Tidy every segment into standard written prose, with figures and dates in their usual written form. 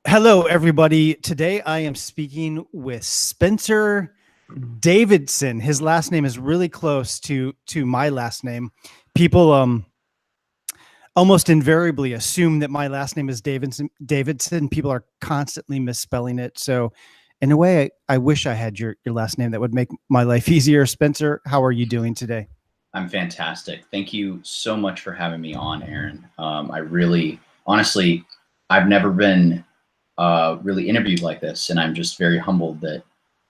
Hello, everybody. Today I am speaking with Spencer Davidson. His last name is really close to my last name. People almost invariably assume that my last name is Davidson. Davidson. People are constantly misspelling it. So, in a way, I wish I had your last name. That would make my life easier. Spencer, how are you doing today? I'm fantastic. Thank you so much for having me on, Aaron. I really, honestly, I've never been really interviewed like this, and I'm just very humbled that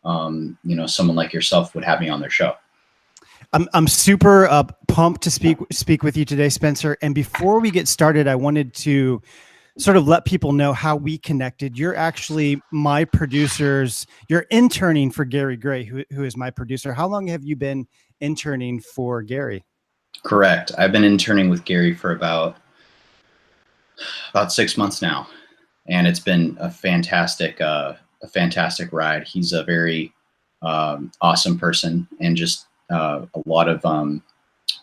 someone like yourself would have me on their show. I'm super pumped to speak with you today, Spencer. And before we get started, I wanted to sort of let people know how we connected. You're actually my producers. You're interning for Gary Gray, who is my producer. How long have you been interning for Gary? Correct. I've been interning with Gary for about 6 months now, and it's been a fantastic ride. He's a very awesome person, and just a lot of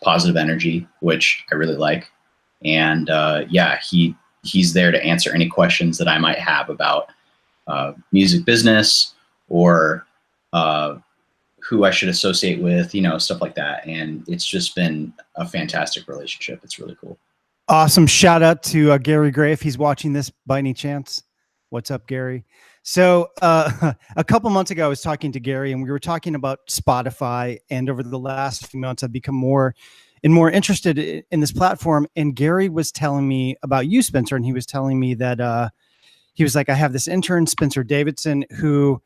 positive energy, which I really like. And yeah, he's there to answer any questions that I might have about music business or who I should associate with, stuff like that. And it's just been a fantastic relationship. It's really cool. Awesome. Shout out to Gary Gray if he's watching this by any chance. What's up, Gary? So a couple months ago, I was talking to Gary, and we were talking about Spotify. And over the last few months, I've become more and more interested in this platform. And Gary was telling me about you, Spencer, and he was telling me that he was like, I have this intern, Spencer Davidson, who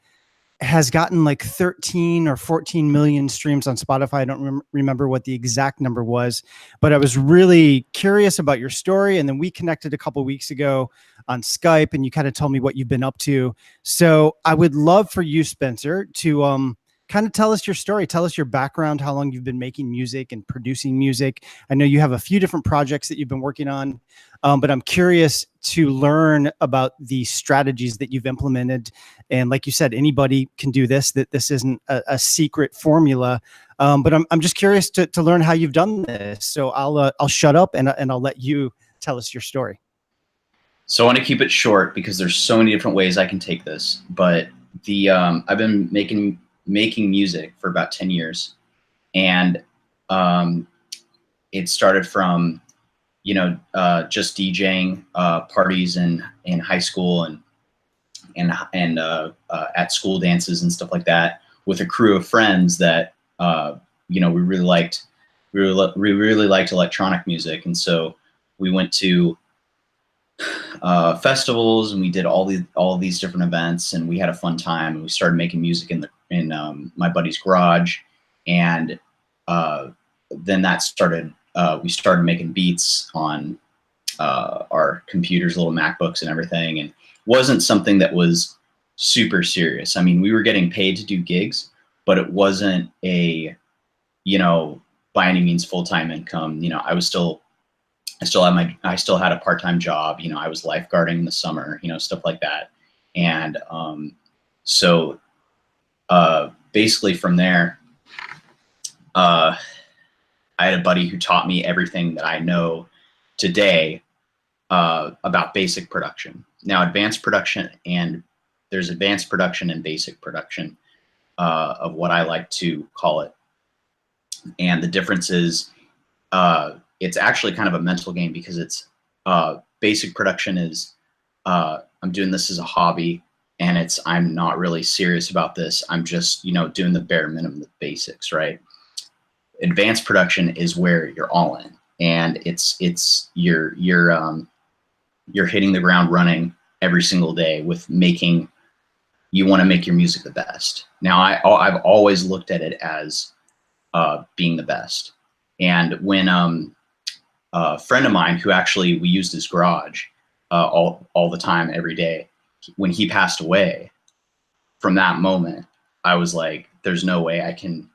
has gotten like 13 or 14 million streams on Spotify. I don't remember what the exact number was, but I was really curious about your story. And then we connected a couple of weeks ago on Skype, and you kind of told me what you've been up to. So I would love for you, Spencer, to kind of tell us your story. Tell us your background, how long you've been making music and producing music. I know you have a few different projects that you've been working on, but I'm curious to learn about the strategies that you've implemented. And like you said, anybody can do this, that this isn't a secret formula. But I'm just curious to learn how you've done this. So I'll shut up and I'll let you tell us your story. So I want to keep it short because there's so many different ways I can take this. But I've been making music for about 10 years, and it started from just DJing parties in high school and at school dances and stuff like that with a crew of friends that we really liked. We really liked electronic music, and so we went to festivals, and we did all these different events, and we had a fun time. And we started making music in my buddy's garage, and then that started. We started making beats on our computers, little MacBooks, and everything, and it wasn't something that was super serious. I mean, we were getting paid to do gigs, but it wasn't a by any means full-time income. I still had a part-time job. I was lifeguarding in the summer, stuff like that. And so basically from there, I had a buddy who taught me everything that I know today about basic production. Now, advanced production, and there's advanced production and basic production of what I like to call it. And the difference is it's actually kind of a mental game, because it's basic production is I'm doing this as a hobby, and I'm not really serious about this. I'm just doing the bare minimum, the basics, right? Advanced production is where you're all in, and you're hitting the ground running every single day with making. You want to make your music the best. Now, I've always looked at it as being the best. And when a friend of mine, who actually we used his garage all the time, every day, when he passed away, from that moment, I was like, there's no way I can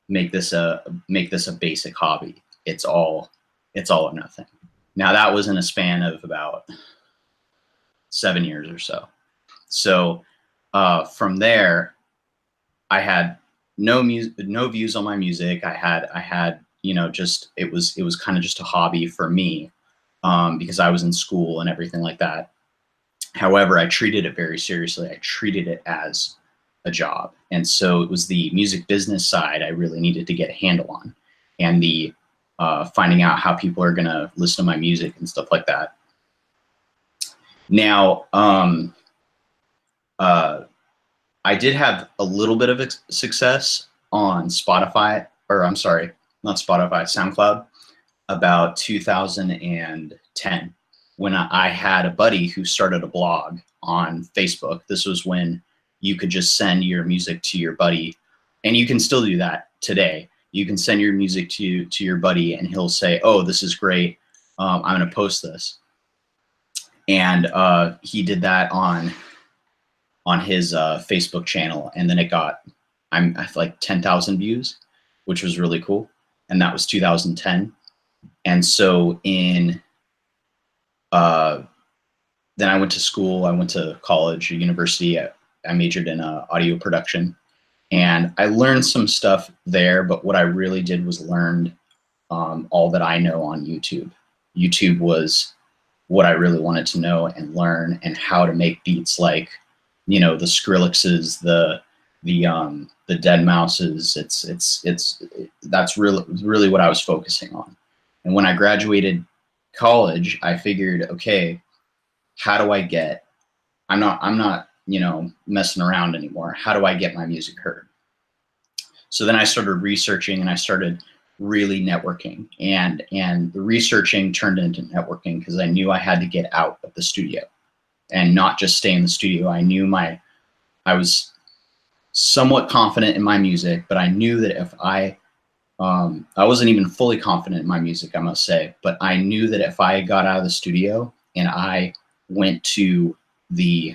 make this a basic hobby. It's all or nothing. Now, that was in a span of about 7 years or so. So from there, I had no views on my music. I had just it was kind of just a hobby for me, because I was in school and everything like that. However, I treated it very seriously. I treated it as a job. And so it was the music business side I really needed to get a handle on, and the finding out how people are going to listen to my music and stuff like that. Now, I did have a little bit of success on Spotify, or I'm sorry, not Spotify, SoundCloud, about 2010, when I had a buddy who started a blog on Facebook. This was when you could just send your music to your buddy, and you can still do that today. You can send your music to your buddy, and he'll say, "Oh, this is great. I'm going to post this." And he did that on his Facebook channel, and then it got like 10,000 views, which was really cool. And that was 2010. And so then I went to school. I went to college, university. I majored in audio production, and I learned some stuff there. But what I really did was learn all that I know on YouTube. YouTube was what I really wanted to know and learn, and how to make beats like, the Skrillexes, the Dead Mouses. That's really what I was focusing on. And when I graduated college, I figured, okay, how do I get? I'm not messing around anymore. How do I get my music heard? So then I started researching, and I started really networking, and the researching turned into networking, because I knew I had to get out of the studio and not just stay in the studio. I knew I was somewhat confident in my music, but I knew that if I wasn't even fully confident in my music, I must say, but I knew that if I got out of the studio and I went to the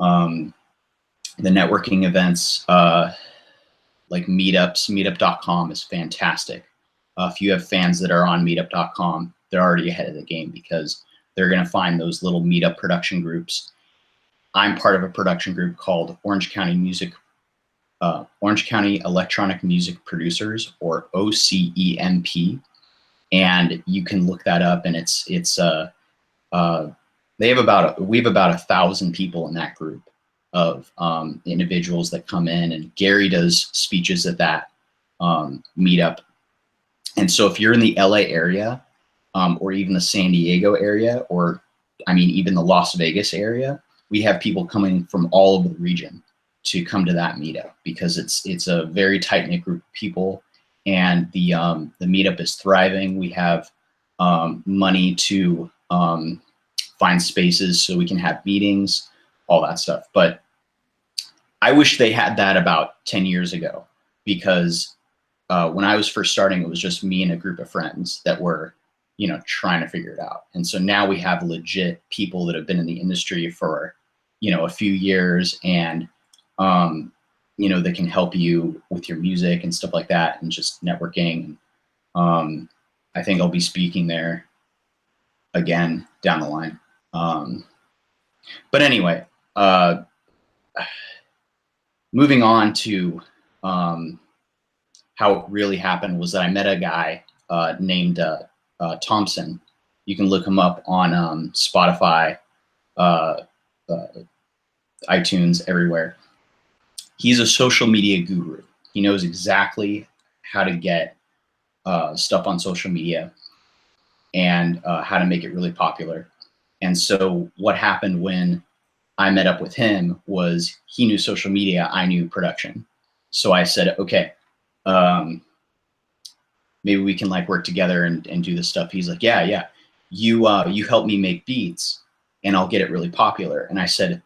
networking events, like meetups, meetup.com is fantastic. If you have fans that are on meetup.com, they're already ahead of the game, because they're going to find those little meetup production groups. I'm part of a production group called Orange County Electronic Music Producers, or OCEMP. And you can look that up, and we have about 1,000 people in that group of individuals that come in, and Gary does speeches at that meetup. And so if you're in the LA area, or even the San Diego area, or even the Las Vegas area, we have people coming from all over the region to come to that meetup, because it's a very tight-knit group of people, and the meetup is thriving. We have money to find spaces so we can have meetings, all that stuff. But I wish they had that about 10 years ago, because when I was first starting, it was just me and a group of friends that were, trying to figure it out. And so now we have legit people that have been in the industry for, a few years, and, that can help you with your music and stuff like that, and just networking. I think I'll be speaking there again down the line. But anyway, moving on to how it really happened was that I met a guy named Thompson. You can look him up on Spotify, iTunes, everywhere. He's a social media guru. He knows exactly how to get stuff on social media, and how to make it really popular. And so what happened when I met up with him was, he knew social media, I knew production. So I said, okay, maybe we can work together and do this stuff. He's like, yeah. You help me make beats, and I'll get it really popular. And I said,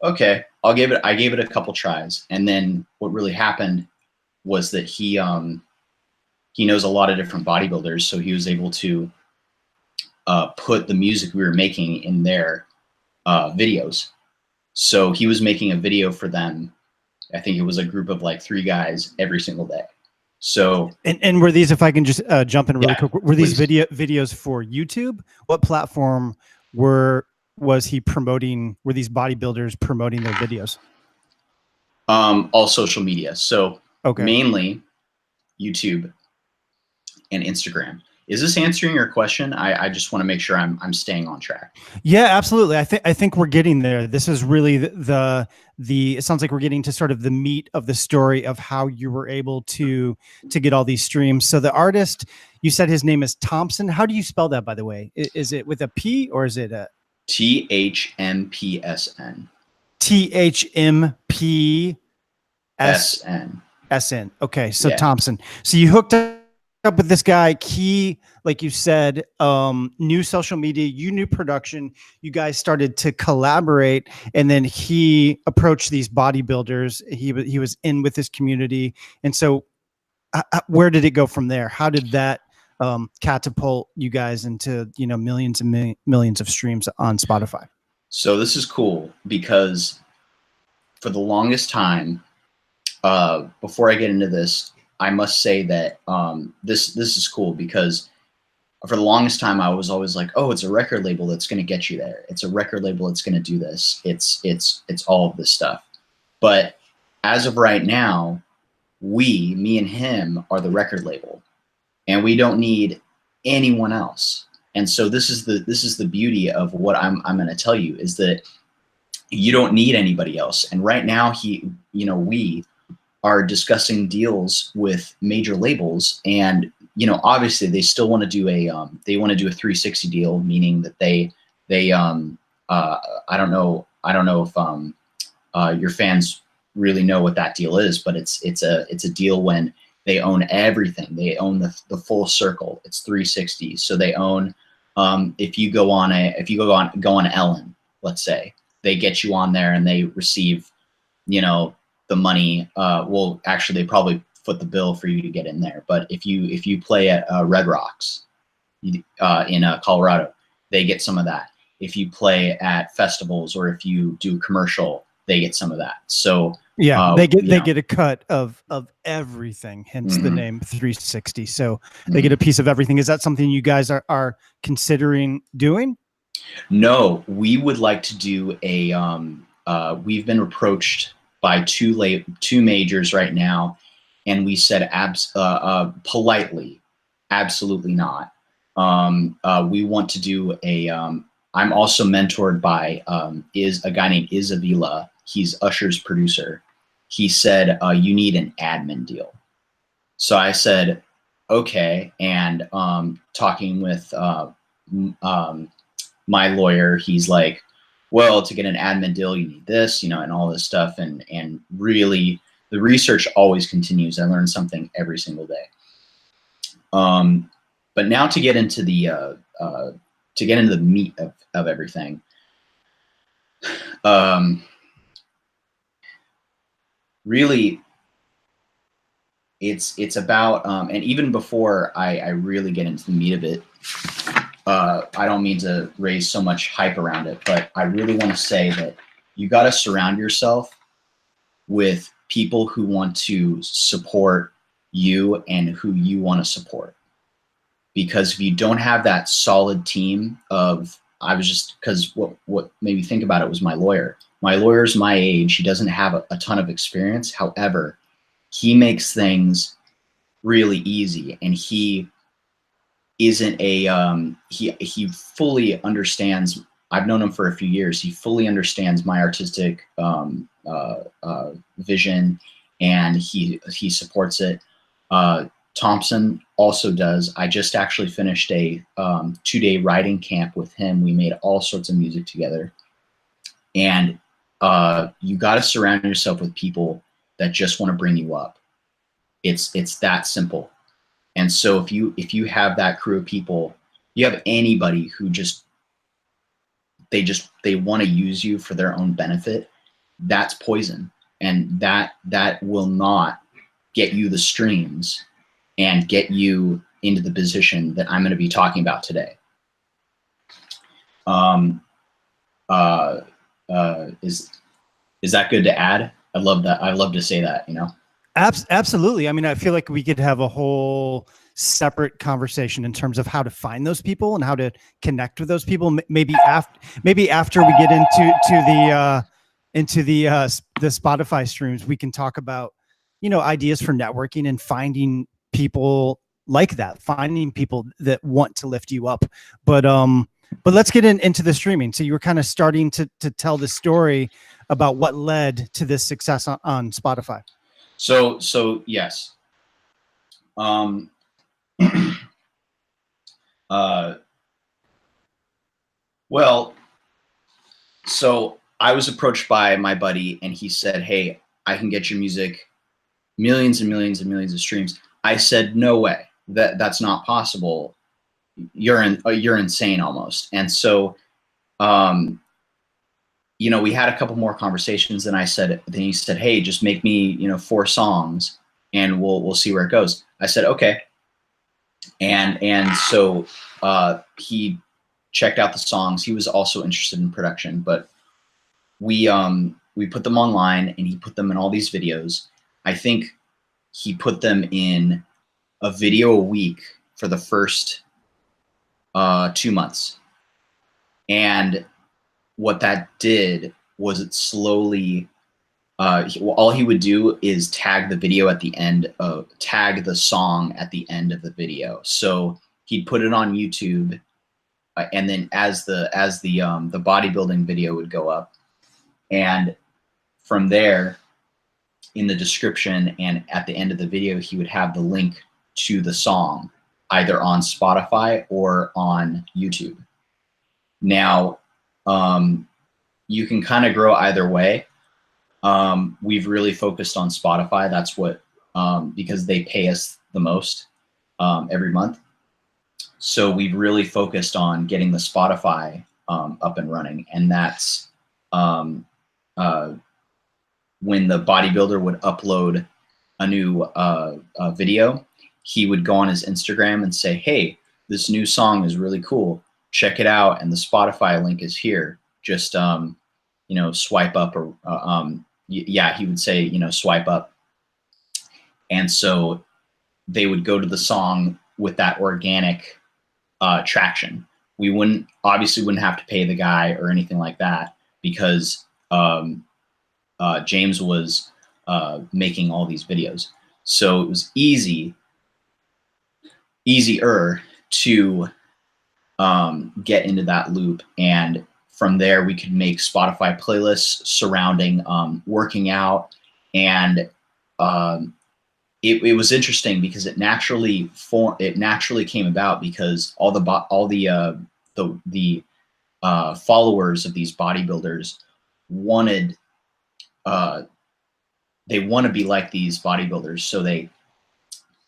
okay, I gave it a couple tries. And then what really happened was that he knows a lot of different bodybuilders. So he was able to put the music we were making in their videos. So he was making a video for them. I think it was a group of 3 guys every single day. So and were these, if I can just jump in really quick, were these please. videos for YouTube? What platform was he promoting? Were these bodybuilders promoting their videos? All social media. So okay, mainly YouTube and Instagram. Is this answering your question? I just want to make sure I'm staying on track. Yeah, absolutely. I think we're getting there. This is really the it sounds like we're getting to sort of the meat of the story of how you were able to get all these streams. So the artist, you said his name is Thompson. How do you spell that, by the way? Is it with a P or is it a THMPSN? THMPSN. SN. Okay, so Yeah. Thompson. So you hooked up with this guy. He, like you said, knew social media, you knew production. You guys started to collaborate, and then he approached these bodybuilders. He was in with his community, and so where did it go from there? How did that catapult you guys into millions and millions of streams on Spotify? So this is cool because for the longest time, before I get into this, I must say that this is cool because for the longest time I was always like, oh, it's a record label that's going to get you there. It's a record label that's going to do this. It's all of this stuff. But as of right now, me and him are the record label, and we don't need anyone else. And so this is the beauty of what I'm going to tell you, is that you don't need anybody else. And right now we are discussing deals with major labels, and obviously they still want to do a 360 deal, meaning that they I don't know if your fans really know what that deal is, but it's a deal when they own everything. They own the full circle. It's 360. So they own if you go on Ellen, let's say, they get you on there and they receive the money. Well, actually, they probably foot the bill for you to get in there. But if you play at Red Rocks in Colorado, they get some of that. If you play at festivals or if you do commercial, they get some of that. So yeah, they get a cut of everything. Hence the name 360. So they get a piece of everything. Is that something you guys are considering doing? No, we would like to do a. We've been approached by two majors right now, and we said politely, absolutely not. We want to do a. I'm also mentored by is a guy named Iz Avila. He's Usher's producer. He said you need an admin deal. So I said okay, and talking with my lawyer, he's like, well, to get an admin deal, you need this, and all this stuff. And really, the research always continues. I learn something every single day. But now to get into the meat of everything. Really, it's about and even before I really get into the meat of it, I don't mean to raise so much hype around it, but I really want to say that you got to surround yourself with people who want to support you and who you want to support. Because if you don't have that solid team of, because what made me think about it was my lawyer. My lawyer's my age. He doesn't have a ton of experience. However, he makes things really easy, and he isn't he fully understands. I've known him for a few years. He fully understands my artistic vision, and he supports it. Thompson also does. I just actually finished a 2-day writing camp with him. We made all sorts of music together, and you got to surround yourself with people that just want to bring you up. It's that simple. And so if you have that crew of people, you have anybody who they want to use you for their own benefit, that's poison. And that will not get you the streams and get you into the position that I'm going to be talking about today. Is that good to add? I love that. I love to say that, Absolutely. I mean, I feel like we could have a whole separate conversation in terms of how to find those people and how to connect with those people. Maybe after we get into the Spotify streams, we can talk about, ideas for networking and finding people like that, finding people that want to lift you up. But let's get into the streaming. So you were kind of starting to tell the story about what led to this success on Spotify. So yes. Well, so I was approached by my buddy, and he said, "Hey, I can get your music millions and millions and millions of streams." I said, "No way. That's not possible. You're insane almost." And so, you know, we had a couple more conversations, and then he said, "Hey, just make me, you know, 4 songs, and we'll see where it goes." I said, "Okay." And so he checked out the songs. He was also interested in production, but we put them online, and he put them in all these videos. I think he put them in a video a week for the first 2 months. And what that did was it slowly, all he would do is tag the video at the end of, tag the song at the end of the video. So he'd put it on YouTube, and then as the bodybuilding video would go up, and from there, in the description and at the end of the video, he would have the link to the song, either on Spotify or on YouTube. Now, you can kind of grow either way. We've really focused on Spotify. That's what, because they pay us the most every month. So we've really focused on getting the Spotify up and running. And that's when the bodybuilder would upload a new video, he would go on his Instagram and say, "Hey, this new song is really cool. Check it out. And the Spotify link is here. Just, you know, swipe up," or yeah, he would say, you know, swipe up. And so they would go to the song with that organic traction. We obviously wouldn't have to pay the guy or anything like that, because James was making all these videos. So it was easier to get into that loop. And from there, we could make Spotify playlists surrounding working out. And it was interesting because it naturally came about because all the followers of these bodybuilders wanted, they want to be like these bodybuilders, so they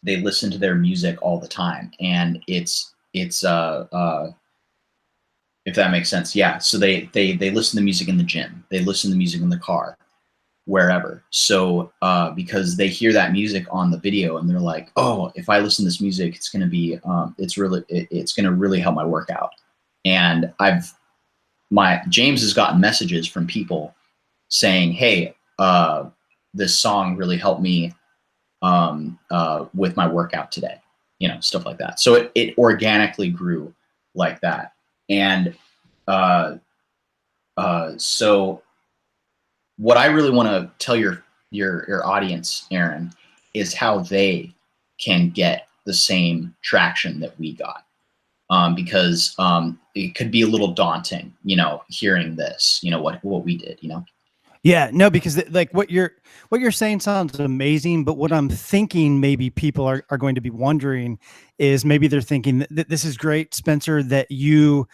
listen to their music all the time. And it's if that makes sense. Yeah. So they listen to music in the gym, they listen to music in the car, wherever. So because they hear that music on the video, and they're like, "Oh, if I listen to this music, it's going to be it's going to really help my workout." And James has gotten messages from people saying, "Hey, this song really helped me with my workout today," you know, stuff like that. So it organically grew like that. And so what I really want to tell your audience, Aaron, is how they can get the same traction that we got. Because it could be a little daunting, you know, hearing this, you know, what we did, you know? Yeah, no, because like what you're saying sounds amazing, but what I'm thinking maybe people are going to be wondering is, maybe they're thinking that this is great, Spencer, that you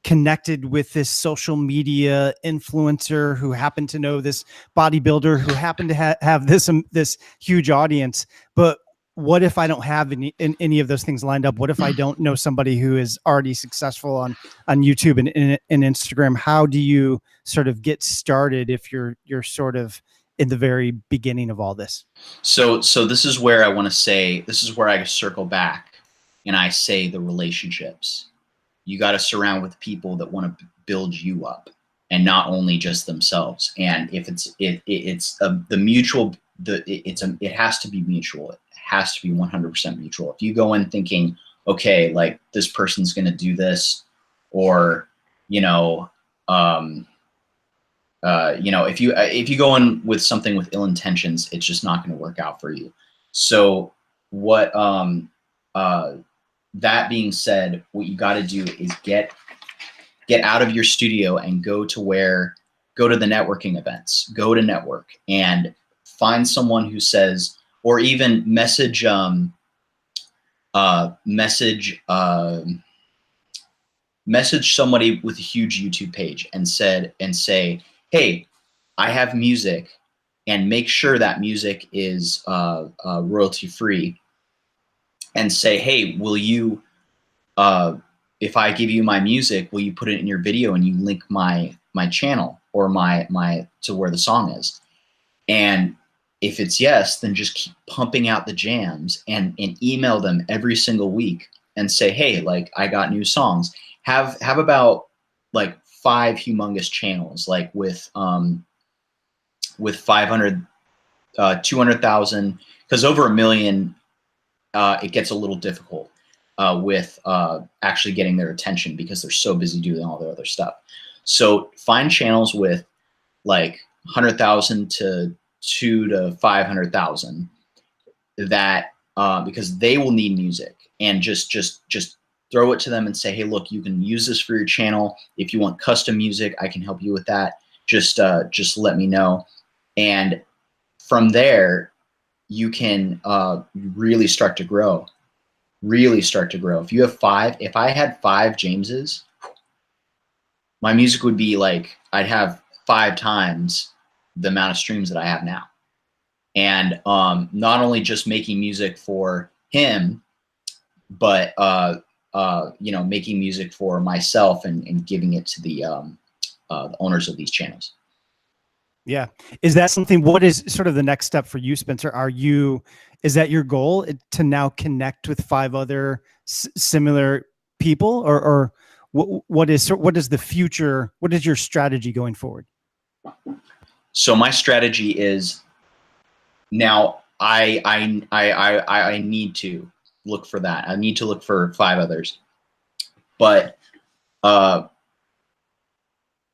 connected with this social media influencer who happened to know this bodybuilder who happened to have this huge audience. But what if I don't have any of those things lined up? What if I don't know somebody who is already successful on YouTube and Instagram? How do you sort of get started if you're sort of in the very beginning of all this? So this is where I want to say, this is where I circle back and I say the relationships. You got to surround with people that want to build you up, and not only just themselves. And if the mutual, it has to be mutual. It has to be 100% mutual. If you go in thinking, okay, like this person's going to do this, or, you know, if you go in with something with ill intentions, it's just not going to work out for you. So what that being said, what you got to do is get out of your studio and go to the networking events, go to network and find someone who says, or even message somebody with a huge YouTube page and say, hey, I have music, and make sure that music is royalty free, and say, hey, will you, if I give you my music, will you put it in your video and you link my channel or my to where the song is? And if it's yes, then just keep pumping out the jams and email them every single week and say, hey, like, I got new songs. Have about like 5 humongous channels, like with 500, 200,000, because over 1 million, it gets a little difficult with actually getting their attention because they're so busy doing all their other stuff. So find channels with like 100,000 to 2 to 500,000 that because they will need music, and just throw it to them and say, hey, look, you can use this for your channel. If you want custom music, I can help you with that. Just let me know. And from there, you can really start to grow. If you have 5, if I had 5 Jameses, my music would be like, I'd have 5 times the amount of streams that I have now. And not only just making music for him, but making music for myself and giving it to the owners of these channels. Yeah. Is that something, what is sort of the next step for you, Spencer? Is that your goal, to now connect with 5 other similar people, or what is the future? What is your strategy going forward? So my strategy is, now I need to look for that. I need to look for 5 others, but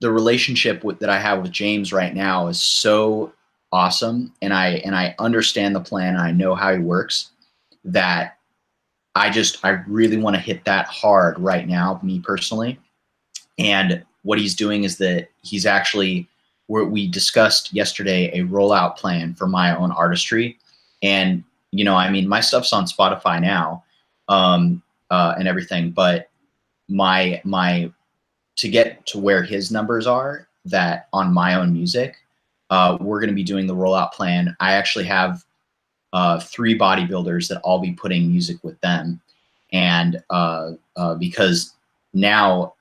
the relationship that I have with James right now is so awesome, and I understand the plan, and I know how he works, that I really want to hit that hard right now, me personally. And what he's doing is that he's actually, we discussed yesterday a rollout plan for my own artistry. And, I mean, my stuff's on Spotify now, and everything, but to get to where his numbers are, that on my own music, we're going to be doing the rollout plan. I actually have 3 bodybuilders that I'll be putting music with them. And because now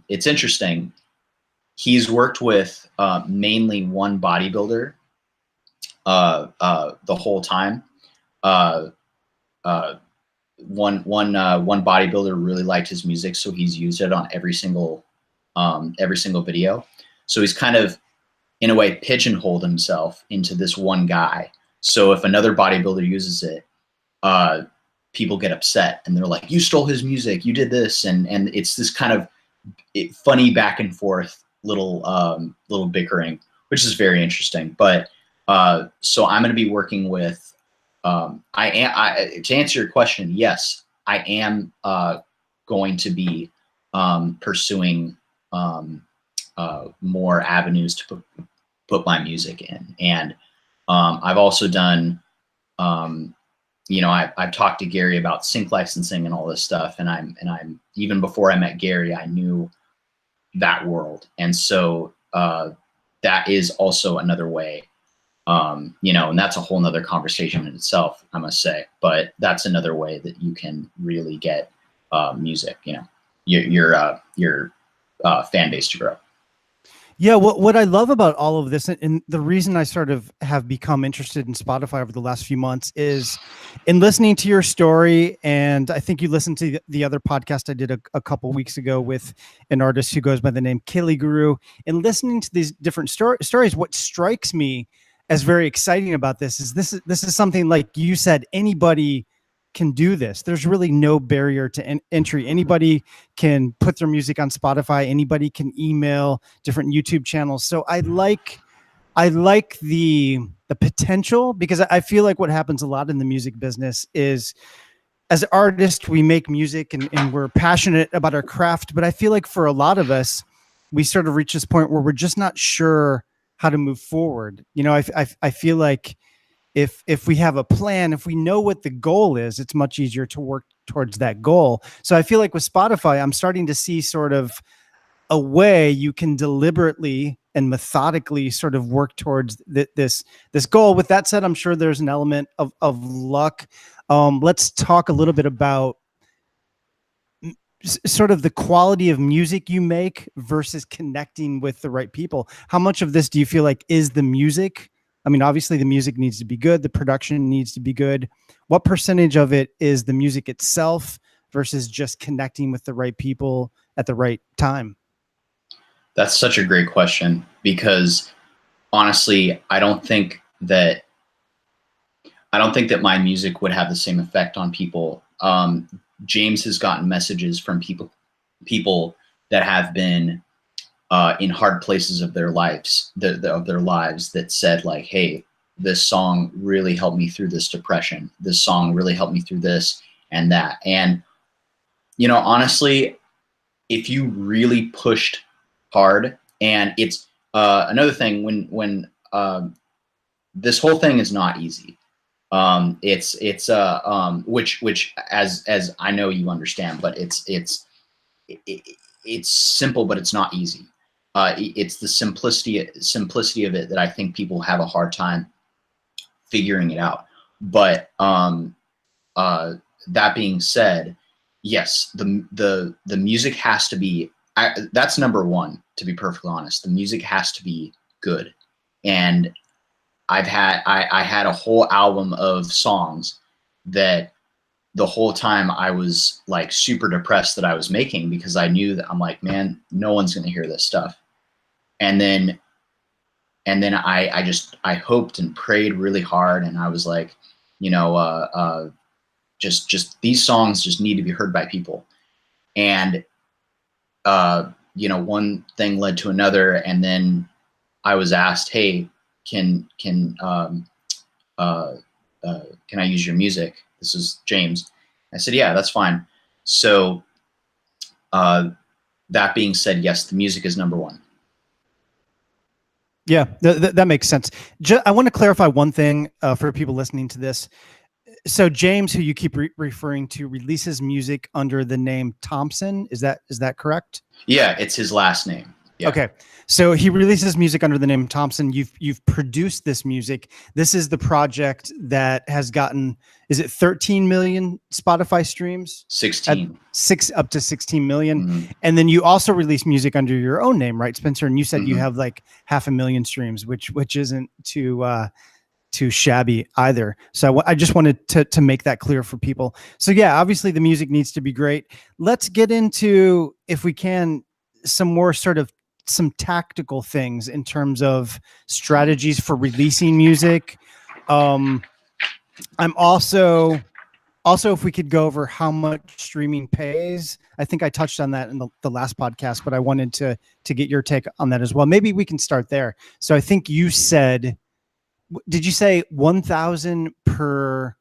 it's interesting, he's worked with mainly one bodybuilder the whole time. One bodybuilder really liked his music, so he's used it on every single video. So he's kind of, in a way, pigeonholed himself into this one guy. So if another bodybuilder uses it, people get upset and they're like, you stole his music, you did this, and it's this kind of funny back and forth little bickering, which is very interesting. But so I'm going to be working with, to answer your question, yes, I am going to be pursuing more avenues to put my music in. And I've also done, I've talked to Gary about sync licensing and all this stuff. And I'm even before I met Gary, I knew that world. And so that is also another way, and that's a whole nother conversation in itself, I must say, but that's another way that you can really get music, your fan base to grow. Yeah, what I love about all of this, and the reason I sort of have become interested in Spotify over the last few months, is in listening to your story. And I think you listened to the other podcast I did a couple weeks ago with an artist who goes by the name Kili Guru. And listening to these different stories, what strikes me as very exciting about this is something, like you said, anybody can do this. There's really no barrier to entry. Anybody can put their music on Spotify. Anybody can email different YouTube channels. So I like the potential, because I feel like what happens a lot in the music business is as artists, we make music and we're passionate about our craft, but I feel like for a lot of us, we sort of reach this point where we're just not sure how to move forward. You know, I feel like if we have a plan, if we know what the goal is, it's much easier to work towards that goal. So I feel like with Spotify, I'm starting to see sort of a way you can deliberately and methodically sort of work towards this goal. With that said, I'm sure there's an element of luck. Let's talk a little bit about sort of the quality of music you make versus connecting with the right people. How much of this do you feel like is the music? I mean, obviously the music needs to be good. The production needs to be good. What percentage of it is the music itself versus just connecting with the right people at the right time? That's such a great question, because honestly, I don't think that my music would have the same effect on people. James has gotten messages from people that have been in hard places of their lives, that said like, "Hey, this song really helped me through this depression. This song really helped me through this and that." And you know, honestly, if you really pushed hard, and it's another thing when this whole thing is not easy. Which as I know you understand, but it's simple, but it's not easy. It's the simplicity of it that I think people have a hard time figuring it out. But that being said, yes, the music has to be. That's number one. To be perfectly honest, the music has to be good, and I had a whole album of songs that the whole time I was like super depressed that I was making, because I knew that I'm like, man, no one's going to hear this stuff. And then I hoped and prayed really hard. And I was like, you know, just these songs just need to be heard by people. And, you know, one thing led to another. And then I was asked, hey, can I use your music? This is James. I said, yeah, that's fine. So that being said, yes, the music is number one. Yeah, that makes sense. I want to clarify one thing for people listening to this. So James, who you keep referring to, releases music under the name Thompson. Is that correct? Yeah, it's his last name. Yeah. Okay. So he releases music under the name Thompson. You've produced this music. This is the project that has gotten, is it 13 million Spotify streams? 16. Up to 16 million. Mm-hmm. And then you also release music under your own name, right, Spencer? And you said Mm-hmm. you have like 500,000 streams, which isn't too shabby either. So I just wanted to make that clear for people. So yeah, obviously the music needs to be great. Let's get into, if we can, some tactical things in terms of strategies for releasing music. I'm also, if we could go over how much streaming pays. I think I touched on that in the last podcast, but I wanted to get your take on that as well. Maybe we can start there. So I think you said, did you say 1,000 per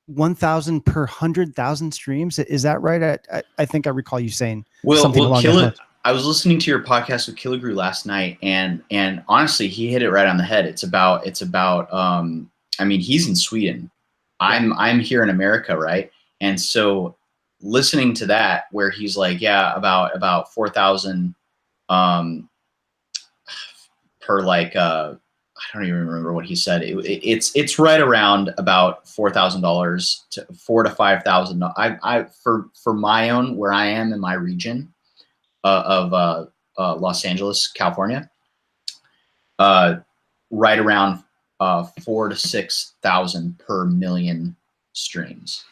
100,000 streams? Is that right? I think I recall you saying something along those lines. I was listening to your podcast with Killigrew last night, and honestly, he hit it right on the head. It's about. I mean, he's in Sweden. I'm here in America, right? And so, listening to that, where he's like, yeah, about 4,000, per like. I don't even remember what he said. It's right around about $4,000 to $4,000 to $5,000. For my own, where I am in my region of Los Angeles, California, right around 4,000 to 6,000 per million streams,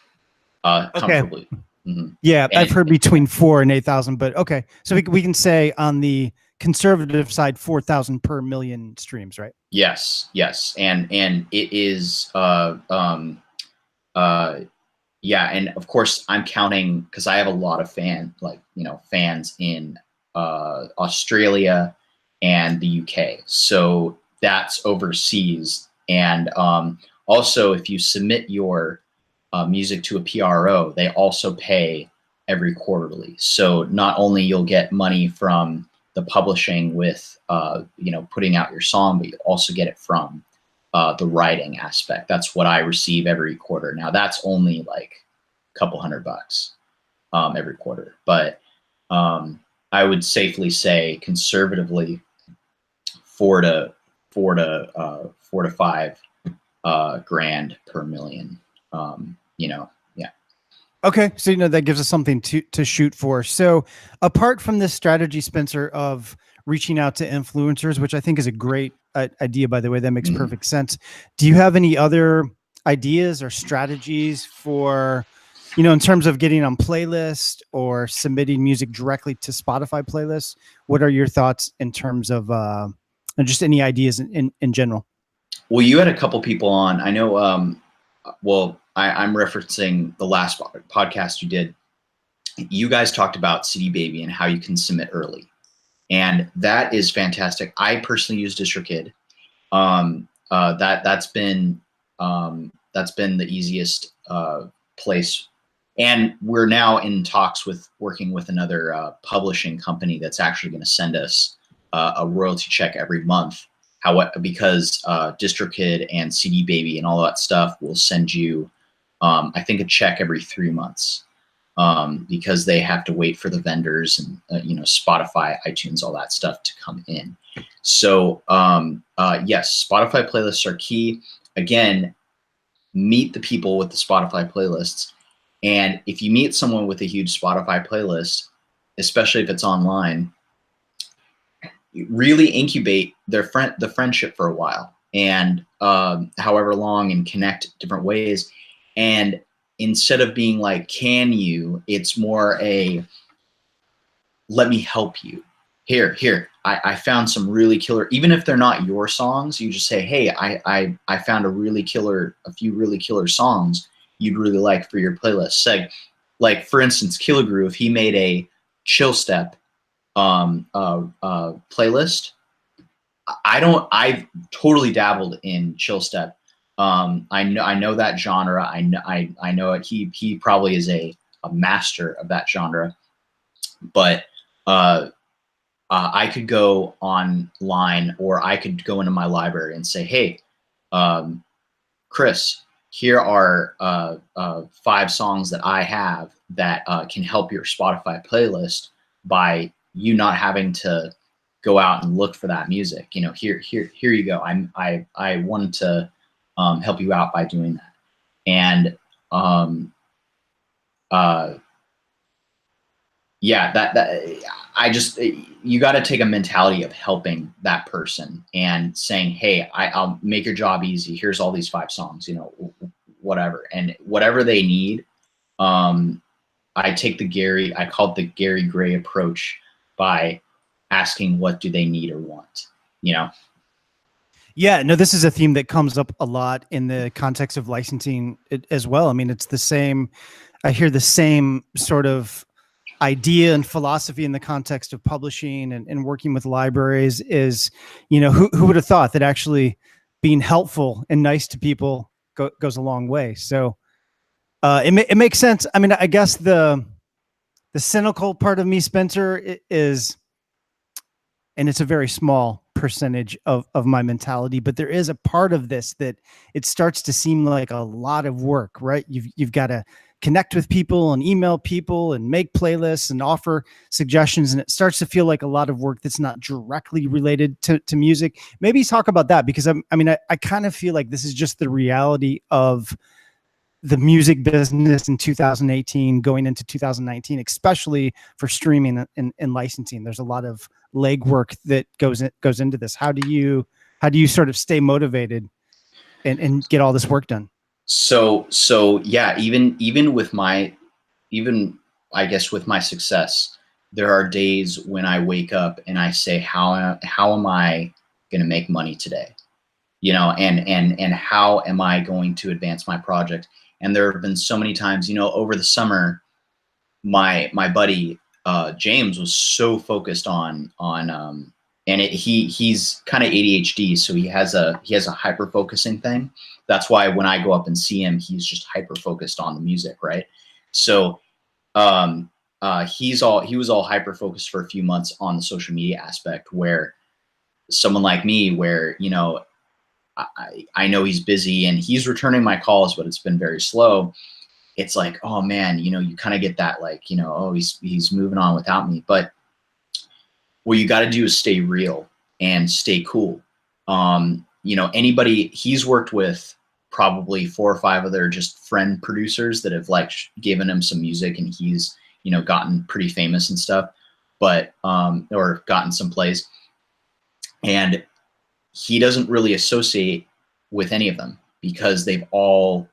comfortably. Okay. Mm-hmm. Yeah, I've heard between 4,000 and 8,000, but okay. So we can say on the conservative side, 4,000 per million streams, right? Yes, and it is yeah, and of course I'm counting, because I have a lot of fans in Australia and the UK, so that's overseas. And also, if you submit your music to a PRO, they also pay every quarterly. So not only you'll get money from the publishing with, putting out your song, but you also get it from the writing aspect. That's what I receive every quarter. Now that's only like a couple $100 every quarter, but I would safely say conservatively 4 to 5 grand per million. Yeah. Okay, so that gives us something to shoot for. So apart from this strategy, Spencer, of reaching out to influencers, which I think is a great idea, by the way, that makes perfect sense. Do you have any other ideas or strategies for, in terms of getting on playlists or submitting music directly to Spotify playlists? What are your thoughts in terms of just any ideas in general? Well, you had a couple people on. I know. I'm referencing the last podcast you did. You guys talked about CD Baby and how you can submit early, and that is fantastic. I personally use DistroKid. That's been the easiest place, and we're now in talks with working with another publishing company that's actually going to send us a royalty check every month. Because DistroKid and CD Baby and all that stuff will send you, I think, a check every 3 months, because they have to wait for the vendors and Spotify, iTunes, all that stuff to come in. So yes, Spotify playlists are key. Again, meet the people with the Spotify playlists, and if you meet someone with a huge Spotify playlist, especially if it's online, really incubate the friendship for a while, and however long, and connect different ways. And instead of being like, can you, it's more a, let me help you. Here, I found some really killer, even if they're not your songs, you just say, hey, I found a few really killer songs you'd really like for your playlist. Like for instance, Killigrew, if he made a chill step playlist. I've totally dabbled in chill step. I know that genre. I know it. He probably is a master of that genre. But I could go online, or I could go into my library and say, hey, Chris, here are 5 songs that I have that can help your Spotify playlist by you not having to go out and look for that music. Here you go. I wanted to help you out by doing that. And you got to take a mentality of helping that person and saying, hey, I'll make your job easy. Here's all these 5 songs, whatever. And whatever they need, I call it the Gary Gray approach, by asking what do they need or want, Yeah, no, this is a theme that comes up a lot in the context of licensing as well. I mean, it's the same. I hear the same sort of idea and philosophy in the context of publishing and working with libraries is, who would have thought that actually being helpful and nice to people goes a long way. So it makes sense. I mean, I guess the cynical part of me, Spencer, is, and it's a very small percentage of my mentality, but there is a part of this that it starts to seem like a lot of work, right? You've got to connect with people and email people and make playlists and offer suggestions. And it starts to feel like a lot of work that's not directly related to music. Maybe talk about that, because I kind of feel like this is just the reality of the music business in 2018 going into 2019, especially for streaming and licensing. There's a lot of legwork that goes into this. How do you sort of stay motivated and get all this work done? So yeah, even with my success, there are days when I wake up and I say, how am I going to make money today? And how am I going to advance my project? And there have been so many times, over the summer, my buddy James was so focused on and he's kind of ADHD, so he has a hyper focusing thing. That's why when I go up and see him, he's just hyper focused on the music, right? So he was all hyper focused for a few months on the social media aspect, where someone like me, where, you know, I know he's busy and he's returning my calls, but it's been very slow. It's like, oh man, you know, you kind of get that, like, you know, oh, he's moving on without me. But what you got to do is stay real and stay cool. You know, anybody, he's worked with probably 4 or 5 other just friend producers that have like given him some music, and he's, you know, gotten pretty famous and stuff, but or gotten some plays, and he doesn't really associate with any of them because they've all,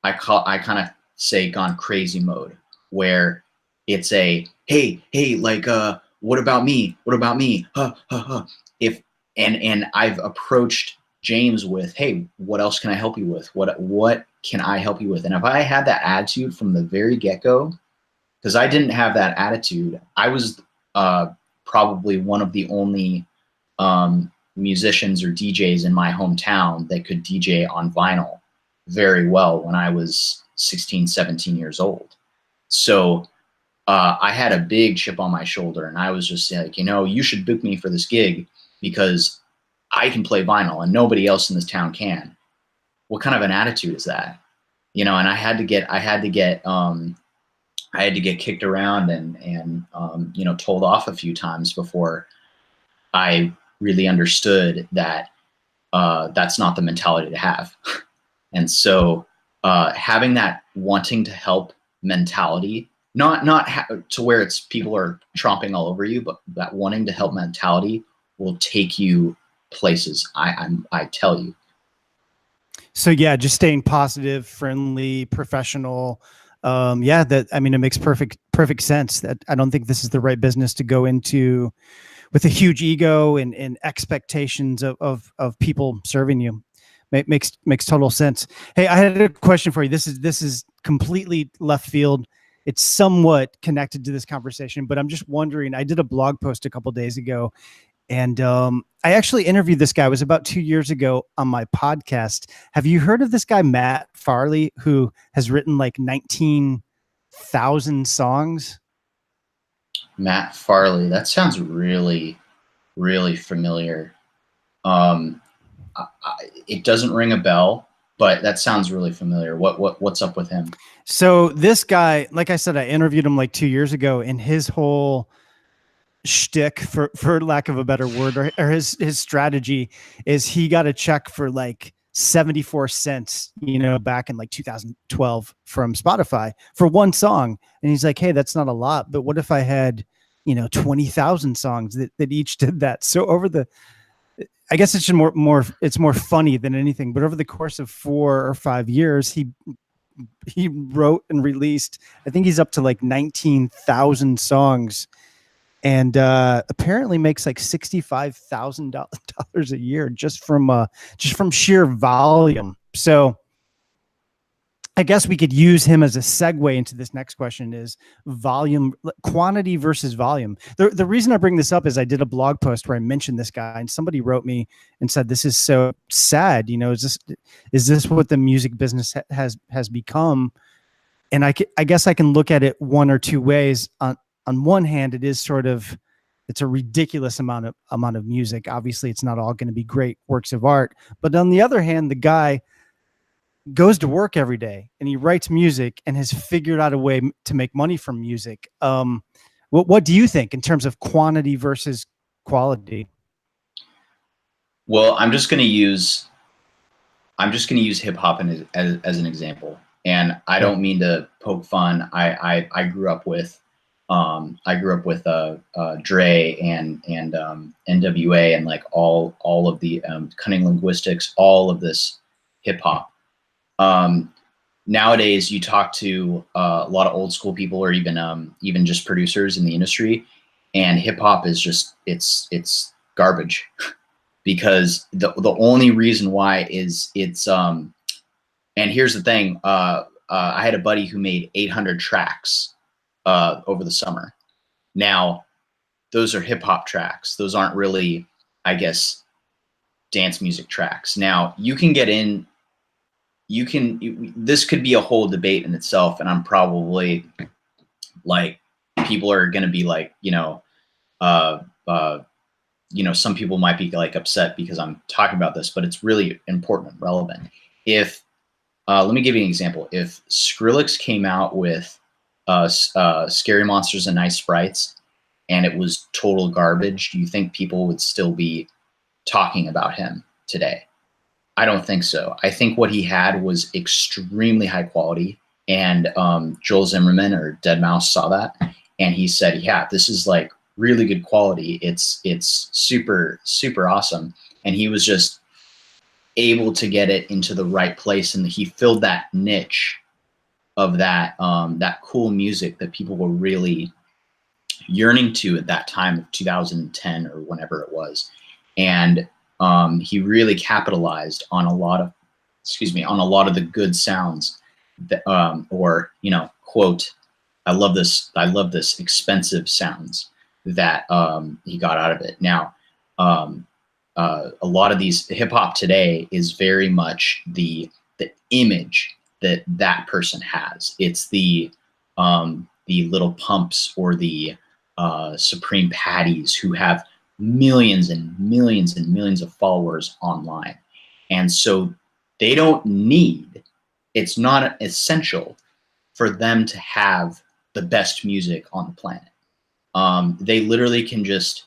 I kind of say, gone crazy mode, where it's a, hey, like, what about me? What about me? If, and I've approached James with, hey, what else can I help you with? What can I help you with? And if I had that attitude from the very get-go, because I didn't have that attitude, I was probably one of the only musicians or DJs in my hometown that could DJ on vinyl very well when I was 16, 17 years old. So I had a big chip on my shoulder, and I was just like, you know, you should book me for this gig because I can play vinyl and nobody else in this town can. What kind of an attitude is that? You know, and I had to get kicked around and you know, told off a few times before I really understood that that's not the mentality to have. And so having that wanting to help mentality, not to where it's people are tromping all over you, but that wanting to help mentality will take you places. I tell you. So yeah, just staying positive, friendly, professional. Yeah, that, I mean, it makes perfect sense. That I don't think this is the right business to go into with a huge ego and expectations of people serving you. Makes total sense. Hey, I had a question for you. This is completely left field. It's somewhat connected to this conversation, but I'm just wondering, I did a blog post a couple days ago, and I actually interviewed this guy. It was about 2 years ago on my podcast. Have you heard of this guy, Matt Farley, who has written like 19,000 songs? Matt Farley. That sounds really, really familiar. It doesn't ring a bell, but that sounds really familiar. What's up with him? So this guy, like I said, I interviewed him like 2 years ago, and his whole shtick, for lack of a better word, or his strategy is he got a check for like 74 cents, you know, back in like 2012 from Spotify for one song. And he's like, hey, that's not a lot, but what if I had, you know, 20,000 songs that each did that? So over the, I guess it's it's more funny than anything, but over the course of 4 or 5 years, he wrote and released, I think he's up to like 19,000 songs, and apparently makes like $65,000 a year just from sheer volume. So I guess we could use him as a segue into this next question: is volume, quantity versus volume. The reason I bring this up is I did a blog post where I mentioned this guy, and somebody wrote me and said, this is so sad. You know, is this what the music business has become? And I guess I can look at it one or two ways. On one hand, it is sort of, it's a ridiculous amount of music. Obviously, it's not all going to be great works of art. But on the other hand, the guy goes to work every day and he writes music and has figured out a way to make money from music. What do you think in terms of quantity versus quality? Well, I'm just going to use hip hop as an example, and I don't mean to poke fun. I grew up with Dre and NWA and like all of the Cunning Linguistics, all of this hip hop. Nowadays, you talk to a lot of old school people, or even just producers in the industry, and hip hop is just it's garbage. Because the only reason why is it's and here's the thing, I had a buddy who made 800 tracks over the summer. Now, those are hip hop tracks. Those aren't really, I guess, dance music tracks. Now you can get in, this could be a whole debate in itself. And I'm probably like, people are going to be like, some people might be like upset because I'm talking about this, but it's really important and relevant. If, let me give you an example. If Skrillex came out with Scary Monsters and Nice Sprites and it was total garbage, do you think people would still be talking about him today? I don't think so. I think what he had was extremely high quality, and Joel Zimmerman or Deadmau5 saw that, and he said, yeah, this is like really good quality. It's super, super awesome. And he was just able to get it into the right place, and he filled that niche of that cool music that people were really yearning to at that time of 2010 or whenever it was. And he really capitalized on a lot of the good sounds that, quote, I love this expensive sounds that he got out of it. Now, a lot of these hip hop today is very much the image that person has. It's the Little Pumps or the Supreme Patties who have millions and millions and millions of followers online. And so they don't need, it's not essential for them to have the best music on the planet. They literally can just,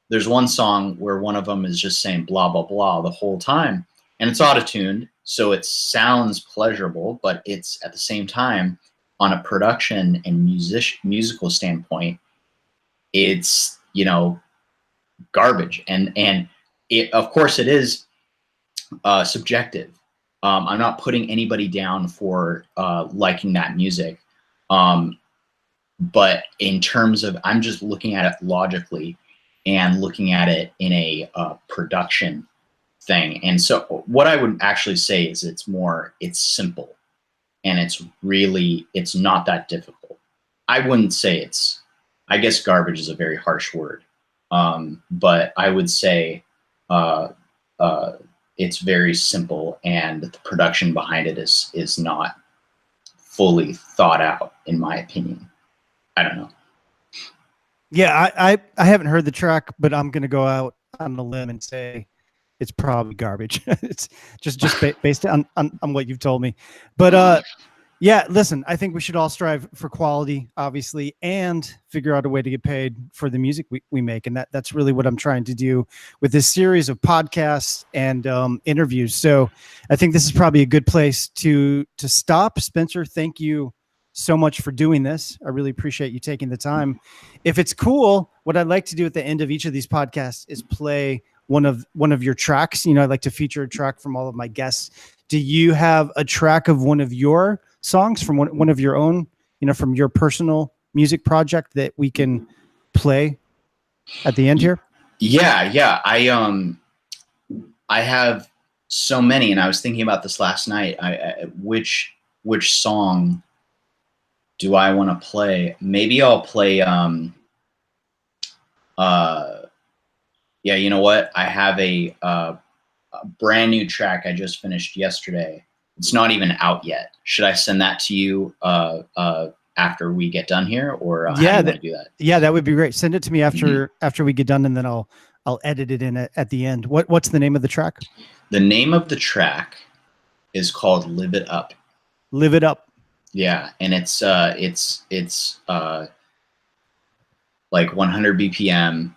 there's one song where one of them is just saying blah, blah, blah the whole time, and it's auto-tuned, so it sounds pleasurable, but it's at the same time, on a production and musical standpoint, it's, garbage. And it, of course it is subjective. I'm not putting anybody down for liking that music. But in terms of, I'm just looking at it logically and looking at it in a production thing. And so what I would actually say is it's simple, and it's not that difficult. I wouldn't say I guess garbage is a very harsh word. But I would say it's very simple, and the production behind it is not fully thought out, in my opinion. I don't know. Yeah, I haven't heard the track, but I'm gonna go out on a limb and say it's probably garbage. It's just based on what you've told me. But yeah, listen, I think we should all strive for quality, obviously, and figure out a way to get paid for the music we make. And that's really what I'm trying to do with this series of podcasts and interviews. So I think this is probably a good place to stop. Spencer, thank you so much for doing this. I really appreciate you taking the time. If it's cool, what I'd like to do at the end of each of these podcasts is play one of your tracks. I'd like to feature a track from all of my guests. Do you have a track of one of your songs from one of your own, from your personal music project that we can play at the end here? Yeah. I have so many, and I was thinking about this last night. Which song do I want to play? Maybe I'll play, yeah, you know what? I have a brand new track I just finished yesterday. It's not even out yet. Should I send that to you after we get done here, or how do you want to do that? Yeah, that would be great. Send it to me after we get done, and then I'll edit it in at the end. What's the name of the track? The name of the track is called "Live It Up." Live It Up. Yeah, and it's like 100 BPM.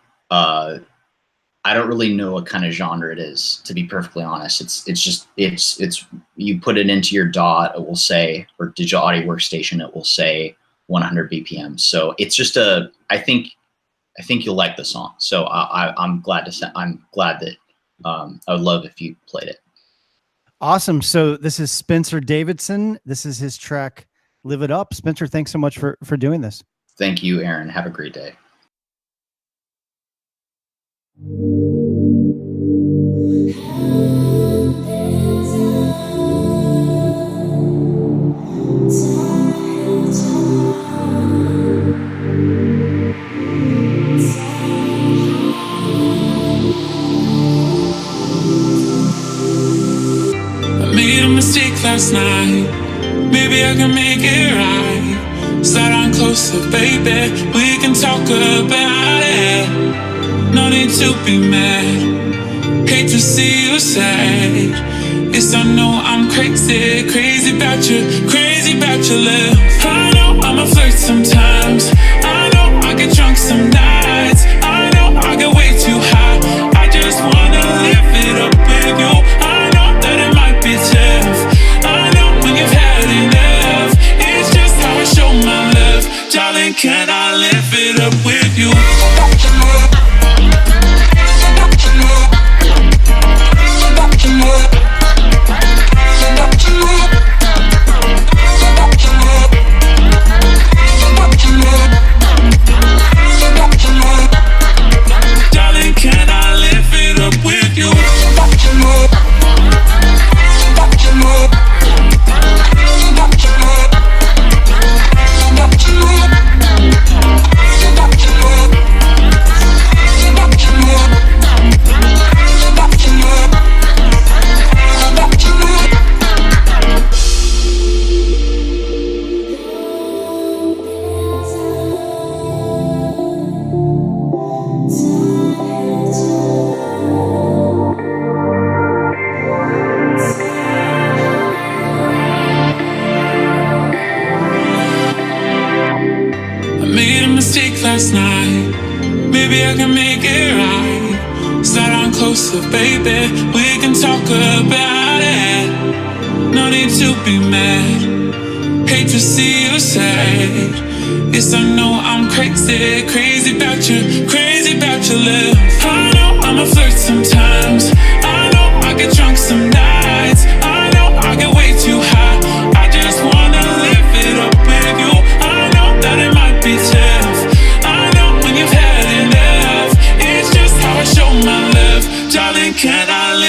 I don't really know what kind of genre it is, to be perfectly honest. It's you put it into your DAW, it will say, or digital audio workstation, it will say 100 BPM. So it's just I think you'll like the song. So I'm glad that I would love if you played it. Awesome. So this is Spencer Davidson. This is his track, Live It Up. Spencer, thanks so much for doing this. Thank you, Aaron. Have a great day. mistake last night. Maybe I can make it right. Slide on closer, baby. We can talk about it. No need to be mad. Hate to see you sad. Yes, I know I'm crazy, crazy about you, crazy about your love. I know I'm a flirt sometimes. I know I get drunk some nights. I know I get way too high. I just wanna live it up with you. I know that it might be tough. I know when you've had enough. It's just how I show my love. Darling, can I live it up with you? Last night, maybe I can make it right. Slide on closer, baby. We can talk about it. No need to be mad. Hate to see you sad. Yes, I know I'm crazy, crazy about you, crazy about your love. I know I'm a flirt sometimes. I know I get drunk some nights. I know I get way too high. I just wanna live it up with you. I know that it might be tough. You've had enough. It's just how I show my love. Darling, can I live